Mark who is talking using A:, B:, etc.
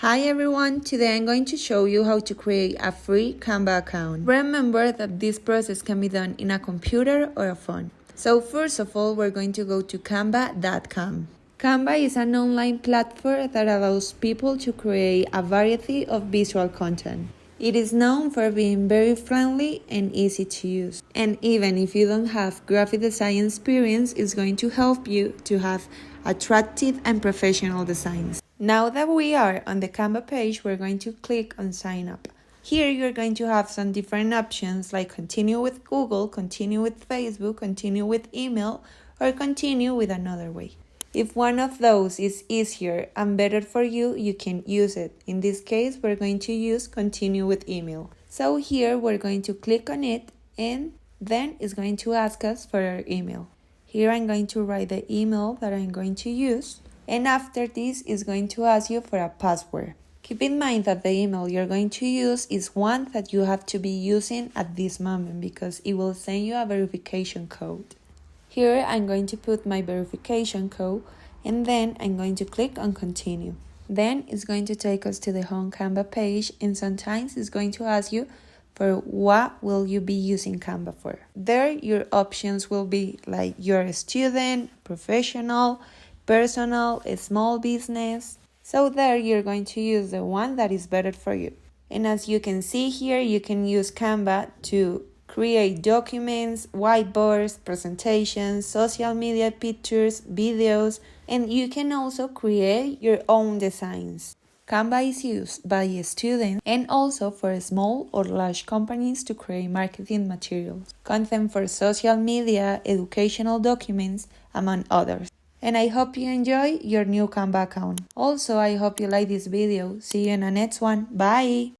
A: Hi everyone, today I'm going to show you how to create a free Canva account. Remember that this process can be done in a computer or a phone. So first of all, we're going to go to canva.com. Canva is an online platform that allows people to create a variety of visual content. It is known for being very friendly and easy to use. And even if you don't have graphic design experience, it's going to help you to have attractive and professional designs. Now that we are on the Canva page, we're going to click on sign up. Here you're going to have some different options like continue with Google, continue with Facebook, continue with email, or continue with another way. If one of those is easier and better for you, you can use it. In this case, we're going to use continue with email. So here we're going to click on it and then it's going to ask us for our email. Here I'm going to write the email that I'm going to use. And after this, it's going to ask you for a password. Keep in mind that the email you're going to use is one that you have to be using at this moment because it will send you a verification code. Here I'm going to put my verification code and then I'm going to click on continue. Then it's going to take us to the home Canva page and sometimes it's going to ask you for what will you be using Canva for. There your options will be like you're a student, professional, personal, a small business. So there you're going to use the one that is better for you. And as you can see here, you can use Canva to create documents, whiteboards, presentations, social media pictures, videos, and you can also create your own designs. Canva is used by students and also for small or large companies to create marketing materials, content for social media, educational documents, among others. And I hope you enjoy your new Canva account. Also, I hope you like this video. See you in the next one. Bye!